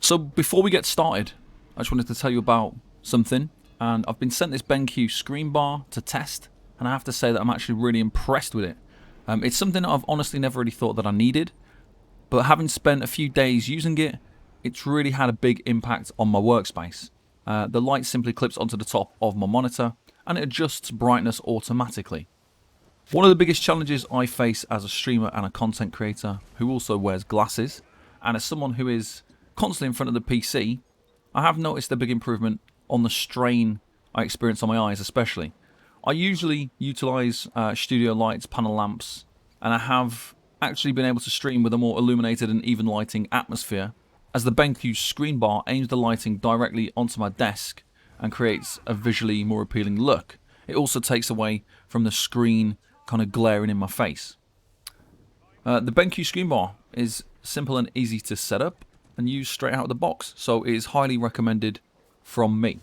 So before we get started, I just wanted to tell you about something. And I've been sent this BenQ ScreenBar to test, and I have to say that I'm actually really impressed with it. It's something that I've honestly never really thought that I needed, but having spent a few days using it, it's really had a big impact on my workspace. The light simply clips onto the top of my monitor, and it adjusts brightness automatically. One of the biggest challenges I face as a streamer and a content creator who also wears glasses, and as someone who is constantly in front of the PC, I have noticed a big improvement on the strain I experience on my eyes especially. I usually utilise studio lights, panel lamps, and I have actually been able to stream with a more illuminated and even lighting atmosphere, as the BenQ ScreenBar aims the lighting directly onto my desk and creates a visually more appealing look. It also takes away from the screen kind of glaring in my face. The BenQ ScreenBar is simple and easy to set up and use straight out of the box, so it is highly recommended from me.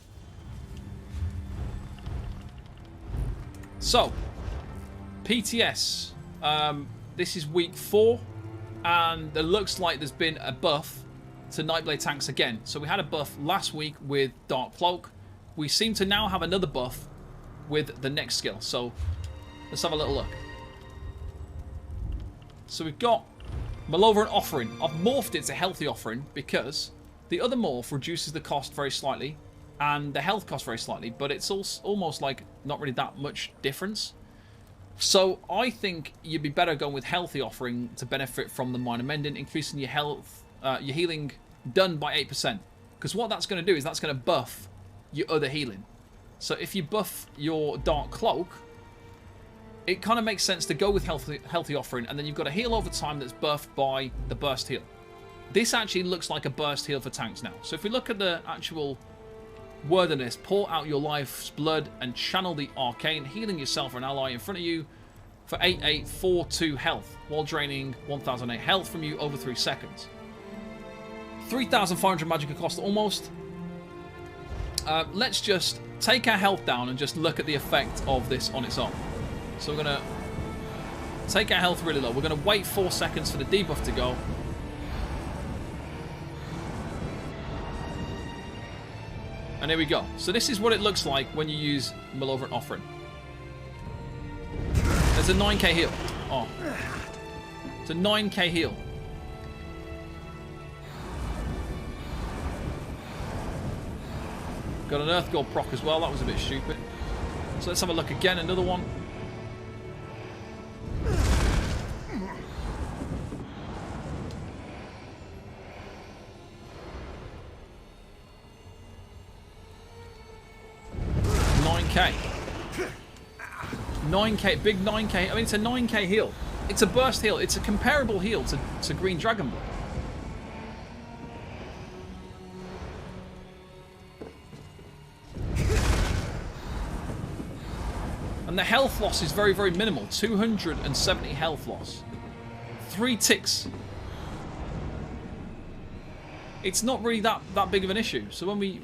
So, PTS, this is week 4, and it looks like there's been a buff to Nightblade Tanks again. So we had a buff last week with Dark Cloak. We seem to now have another buff with the next skill. So let's have a little look. So we've got Malevolent Offering. I've morphed it to Healthy Offering because the other morph reduces the cost very slightly and the health cost very slightly, but it's also almost like not really that much difference. So I think you'd be better going with Healthy Offering to benefit from the minor mending, increasing your health, your healing done by 8%. Because what that's going to do is that's going to buff your other healing. So if you buff your Dark Cloak, it kind of makes sense to go with Healthy Offering, and then you've got a heal over time that's buffed by the Burst Heal. This actually looks like a Burst Heal for tanks now. So if we look at the actual word of this, pour out your life's blood and channel the arcane, healing yourself or an ally in front of you for 8842 health, while draining 1008 health from you over 3 seconds. 3,500 magicka cost almost. Let's just take our health down and just look at the effect of this on its own. So we're going to take our health really low. We're going to wait 4 seconds for the debuff to go. And here we go. So this is what it looks like when you use Malevolent Offering. There's a 9k heal. Oh. It's a 9k heal. Got an Earth Gold proc as well. That was a bit stupid. So let's have a look again. Another one. Big 9k. I mean, it's a 9k heal. It's a burst heal. It's a comparable heal to Green Dragon Blood. And the health loss is very, very minimal. 270 health loss. 3 ticks. It's not really that big of an issue. So when we...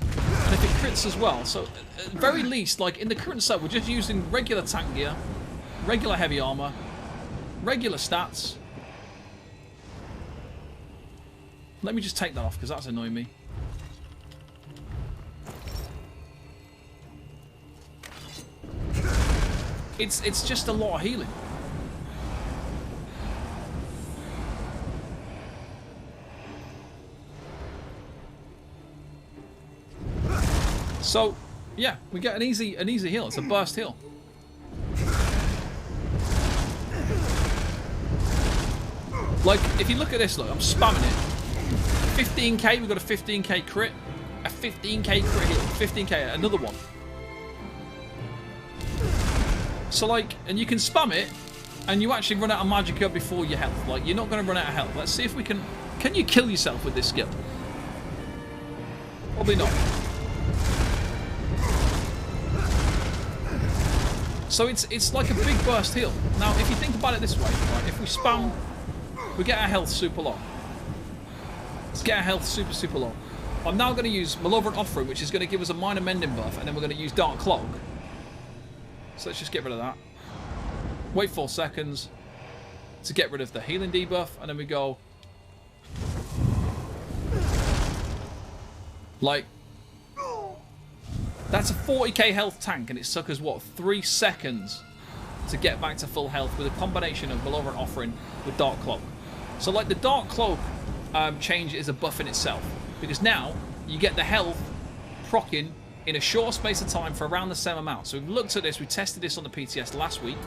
And if it crits as well, so at the very least, like in the current set, we're just using regular tank gear, regular heavy armor, regular stats. Let me just take that off because that's annoying me. It's just a lot of healing. So, yeah, we get an easy heal. It's a burst heal. Like, if you look at this, look, I'm spamming it. 15k, we've got a 15k crit. A 15k crit heal. 15k, another one. So, like, and you can spam it, and you actually run out of magicka before your health. Like, you're not going to run out of health. Let's see if we can... Can you kill yourself with this skill? Probably not. So it's like a big burst heal. Now, if you think about it this way, right, if we spam, we get our health super low. Let's get our health super, super low. I'm now going to use Malevolent Offering, which is going to give us a minor mending buff, and then we're going to use Dark Cloak. So let's just get rid of that. Wait 4 seconds to get rid of the healing debuff, and then we go Like, that's a 40k health tank, and it took us, what, 3 seconds to get back to full health with a combination of Malevolent Offering with Dark Cloak. So, like, the Dark Cloak change is a buff in itself, because now you get the health proccing in a short space of time for around the same amount. So we've looked at this, we tested this on the PTS last week,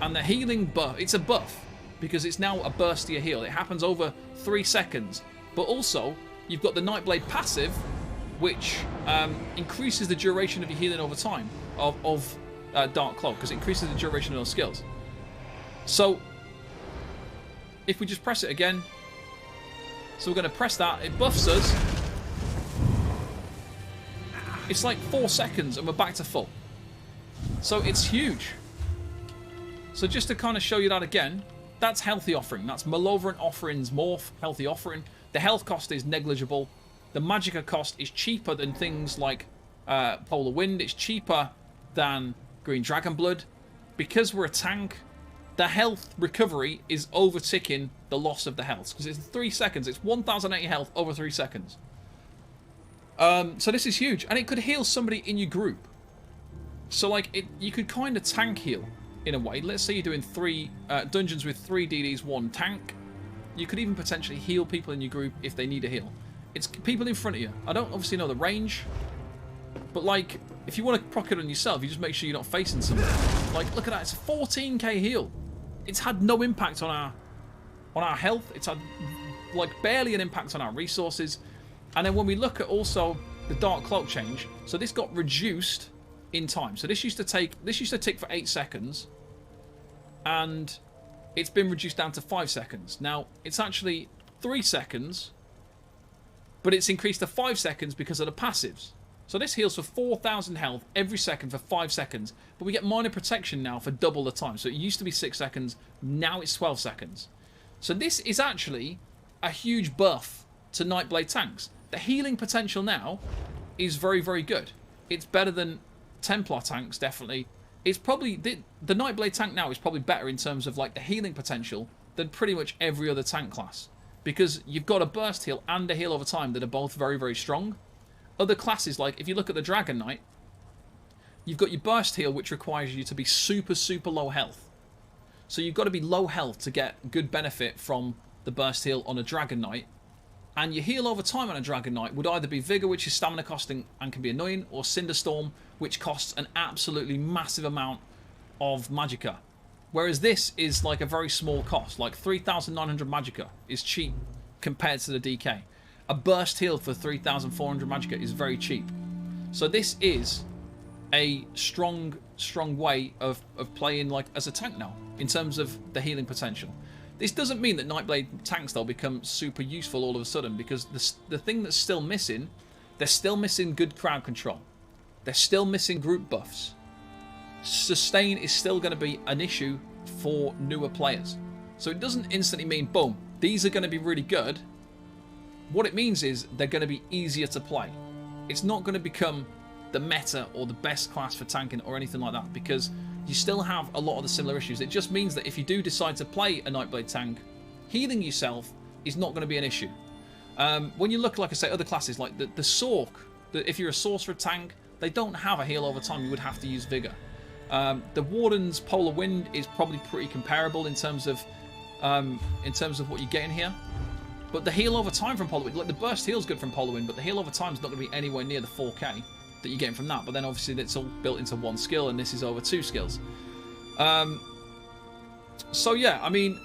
and the healing buff, it's a buff, because it's now a burstier heal. It happens over 3 seconds. But also, you've got the Nightblade passive, which increases the duration of your healing over time of Dark Cloak, because it increases the duration of those skills. So, if we just press it again, so we're going to press that, it buffs us. It's like 4 seconds and we're back to full. So it's huge. So just to kind of show you that again, that's Healthy Offering. That's Malevolent Offering's Morph, Healthy Offering. The health cost is negligible. The Magicka cost is cheaper than things like Polar Wind. It's cheaper than Green Dragon Blood. Because we're a tank, the health recovery is overticking the loss of the health. Because it's 3 seconds. It's 1,080 health over 3 seconds. So this is huge, and it could heal somebody in your group. So like, you could kind of tank heal in a way. Let's say you're doing 3 dungeons with 3 DDs, 1 tank. You could even potentially heal people in your group if they need a heal. It's people in front of you. I don't obviously know the range, but like, if you want to proc it on yourself, you just make sure you're not facing somebody. Like, look at that, it's a 14k heal. It's had no impact on our health. It's had like barely an impact on our resources. And then when we look at also the Dark Cloak change, so this got reduced in time. So this used to tick for 8 seconds, and it's been reduced down to 5 seconds. Now, it's actually 3 seconds, but it's increased to 5 seconds because of the passives. So this heals for 4,000 health every second for 5 seconds, but we get minor protection now for double the time. So it used to be 6 seconds, now it's 12 seconds. So this is actually a huge buff to Nightblade Tanks. The healing potential now is very, very good. It's better than Templar tanks, definitely. It's probably, the Nightblade tank now is probably better in terms of like the healing potential than pretty much every other tank class. Because you've got a burst heal and a heal over time that are both very, very strong. Other classes, like if you look at the Dragon Knight, you've got your burst heal, which requires you to be super, super low health. So you've got to be low health to get good benefit from the burst heal on a Dragon Knight. And your heal over time on a Dragon Knight would either be Vigor, which is stamina costing and can be annoying, or Cinderstorm, which costs an absolutely massive amount of Magicka. Whereas this is like a very small cost, like 3,900 Magicka is cheap compared to the DK. A burst heal for 3,400 Magicka is very cheap. So this is a strong way of playing like as a tank now, in terms of the healing potential. This doesn't mean that Nightblade tanks, though, become super useful all of a sudden, because the thing that's still missing, they're still missing good crowd control. They're still missing group buffs. Sustain is still going to be an issue for newer players. So it doesn't instantly mean, boom, these are going to be really good. What it means is they're going to be easier to play. It's not going to become the meta or the best class for tanking or anything like that, because you still have a lot of the similar issues. It just means that if you do decide to play a Nightblade tank, healing yourself is not going to be an issue. When you look, like I say, other classes, like the Sork, if you're a Sorcerer tank, they don't have a heal over time. You would have to use Vigor. The Warden's Polar Wind is probably pretty comparable in terms of what you're getting here. But the heal over time from Polar Wind, like the burst heal is good from Polar Wind, but the heal over time is not going to be anywhere near the 4k that you're getting from that. But then obviously it's all built into one skill, and this is over 2 skills. So yeah, I mean,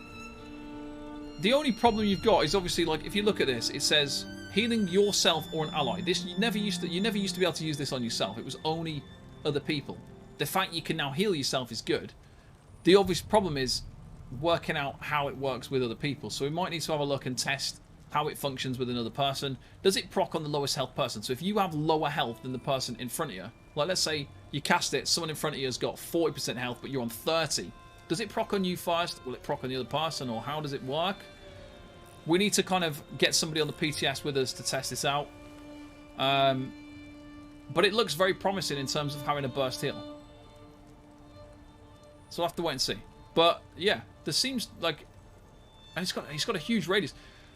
the only problem you've got is obviously, like, if you look at this, it says healing yourself or an ally. This you never used to be able to use this on yourself. It was only other people. The fact you can now heal yourself is good. The obvious problem is working out how it works with other people. So we might need to have a look and test how it functions with another person. Does it proc on the lowest health person? So if you have lower health than the person in front of you, like let's say you cast it, someone in front of you has got 40% health, but you're on 30. Does it proc on you first? Will it proc on the other person, or how does it work? We need to kind of get somebody on the PTS with us to test this out. But it looks very promising in terms of having a burst heal. So we'll have to wait and see. But yeah, there seems like, and he's got a huge radius.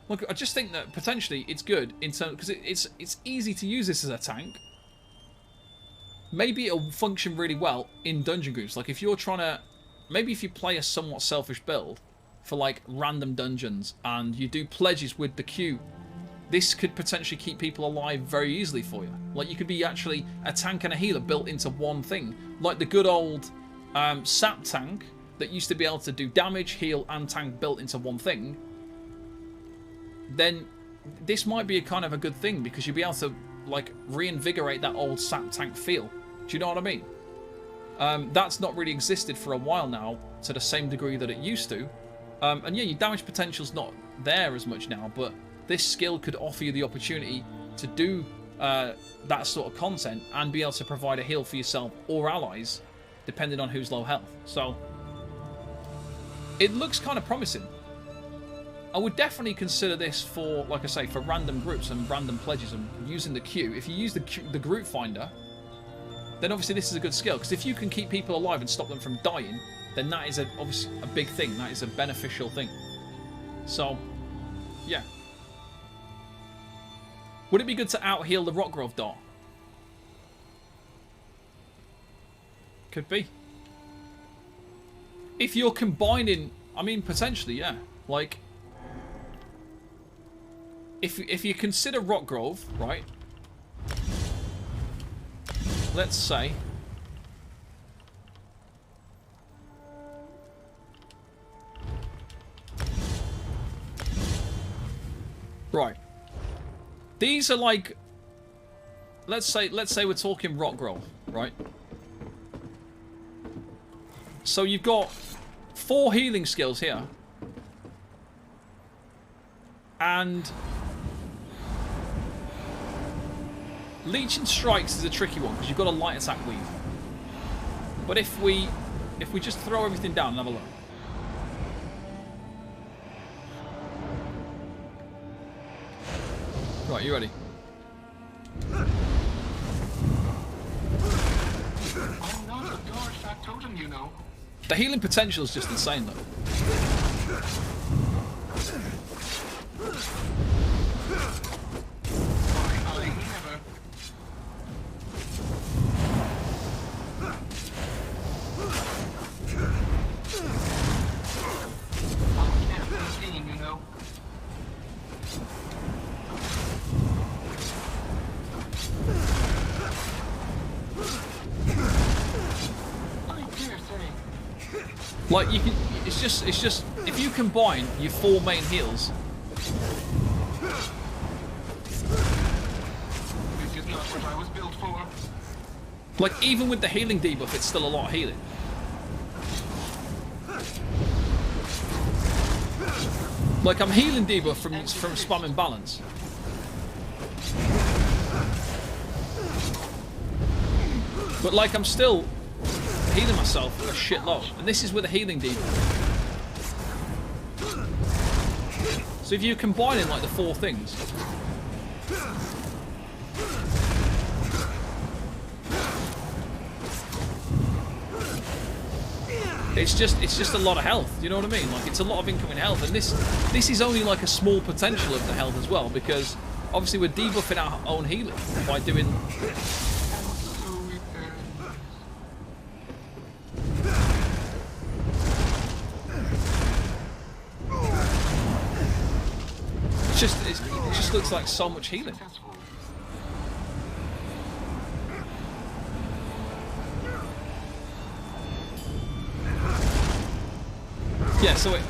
Look, I just think that potentially it's good in terms because it's easy to use this as a tank. Maybe it'll function really well in dungeon groups. Like if you're trying to, maybe if you play a somewhat selfish build for like random dungeons and you do pledges with the Q, this could potentially keep people alive very easily for you. Like you could be actually a tank and a healer built into one thing, like the good old sap tank that used to be able to do damage, heal, and tank built into one thing. Then this might be a kind of a good thing because you'll be able to like reinvigorate that old sap tank feel. Do you know what I mean? That's not really existed for a while now to the same degree that it used to. And yeah, your damage potential's not there as much now, but this skill could offer you the opportunity to do that sort of content and be able to provide a heal for yourself or allies, depending on who's low health. So it looks kind of promising. I would definitely consider this for, like I say, for random groups and random pledges and using the queue. If you use the group finder, then obviously this is a good skill. Because if you can keep people alive and stop them from dying, then that is obviously a big thing. That is a beneficial thing. So, yeah. Would it be good to out-heal the Rockgrove dot? Could be. If you're combining, I mean, potentially, yeah. Like, if you consider Rockgrove, right? Let's say right. These are like, let's say we're talking Rockgrove, right? So you've got 4 healing skills here. And Leeching Strikes is a tricky one because you've got a light attack weave. But if we just throw everything down and have a look. Right, you ready? I'm not a dark factotum, you know. The healing potential is just insane, though. I never. I'm never seen, you know. I dare say. Like you can, it's just if you combine your 4 main heals. This is not what I was built for. Like even with the healing debuff, it's still a lot of healing. Like I'm healing debuff from spamming balance. But like I'm still healing myself a shitload. And this is with a healing debuff. So if you combine in like the 4 things. It's just a lot of health, you know what I mean? Like it's a lot of incoming health, and this is only like a small potential of the health as well, because obviously we're debuffing our own healing by doing. It just looks like so much healing. Yeah, so it.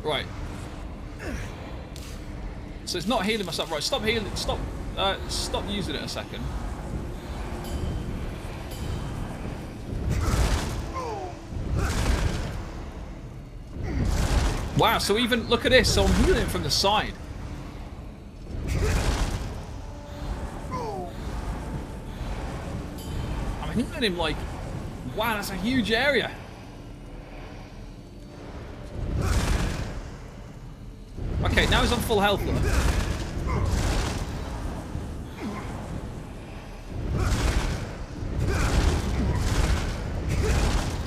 Right. So it's not healing myself. Right, stop healing. Stop using it a second. Wow, so even, look at this, so I'm healing from the side. I'm healing him like, wow, that's a huge area. Okay, now he's on full health though.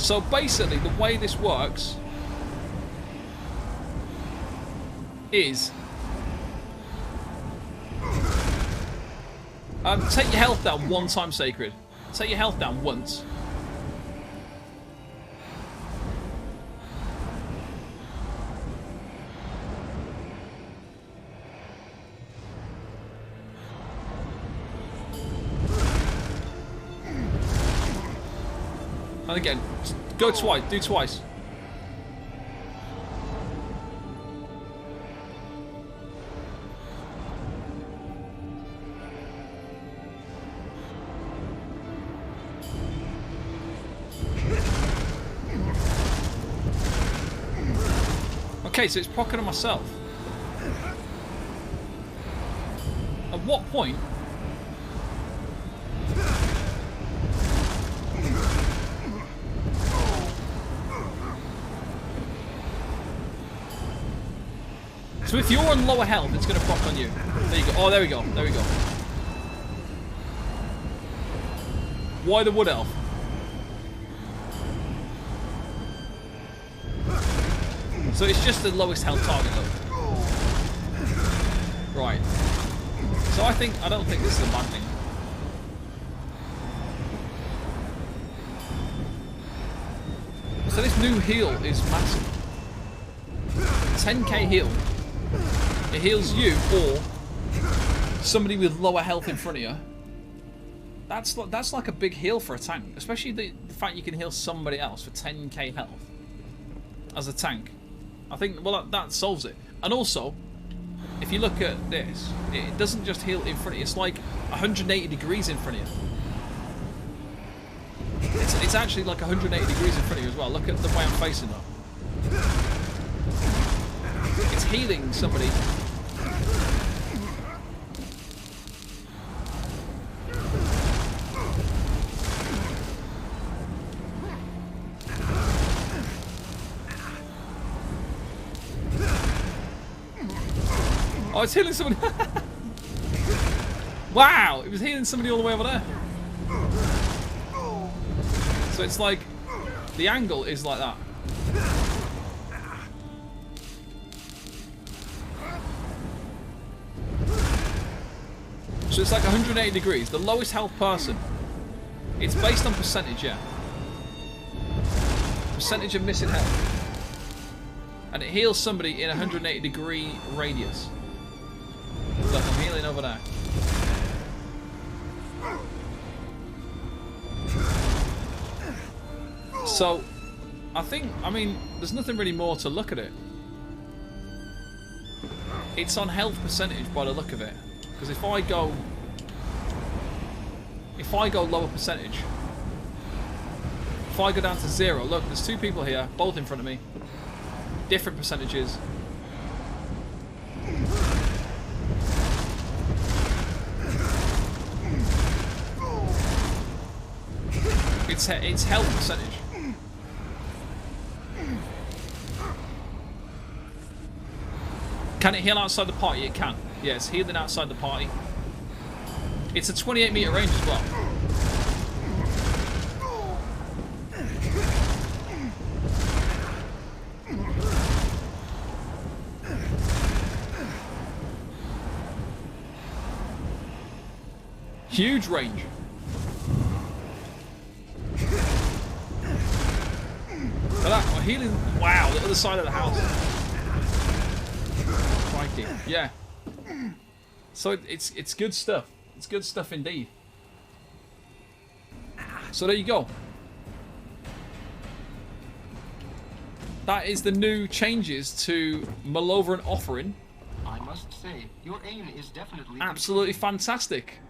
So basically, the way this works is take your health down one time, Sacred. Take your health down once. And again, go twice, do twice. Okay, so it's pocketing myself. At what point? So if you're on lower health, it's going to proc on you. There you go. Oh, there we go. There we go. Why the Wood Elf? So it's just the lowest health target, though. Right. So I don't think this is a bad thing. So this new heal is massive. 10k heal. It heals you or somebody with lower health in front of you. That's like a big heal for a tank, especially the fact you can heal somebody else for 10k health as a tank. I think, well, that solves it. And also, if you look at this, it doesn't just heal in front of you. It's like 180 degrees in front of you. It's actually like 180 degrees in front of you as well. Look at the way I'm facing up. It's healing somebody. Oh, it's healing somebody. Wow, it was healing somebody all the way over there. So it's like, the angle is like that. So it's like 180 degrees. The lowest health person. It's based on percentage, yeah. Percentage of missing health. And it heals somebody in a 180 degree radius. Look, I'm healing over there. So, I mean, there's nothing really more to look at it. It's on health percentage by the look of it. Because if I go lower percentage, if I go down to 0, look, there's two people here, both in front of me, different percentages. It's health percentage. Can it heal outside the party? It can. Yeah, it's healing outside the party. It's a 28-meter range as well. Huge range. But that, we're healing. Wow, the other side of the house. Crikey. Yeah. So it's good stuff. It's good stuff indeed. So there you go. That is the new changes to Malover Offering. I must say, your aim is definitely Absolutely fantastic.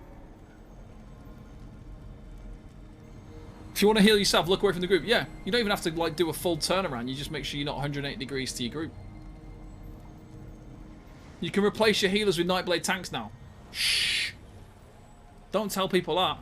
If you want to heal yourself, look away from the group. Yeah, you don't even have to like do a full turnaround. You just make sure you're not 180 degrees to your group. You can replace your healers with Nightblade Tanks now. Shh. Don't tell people that.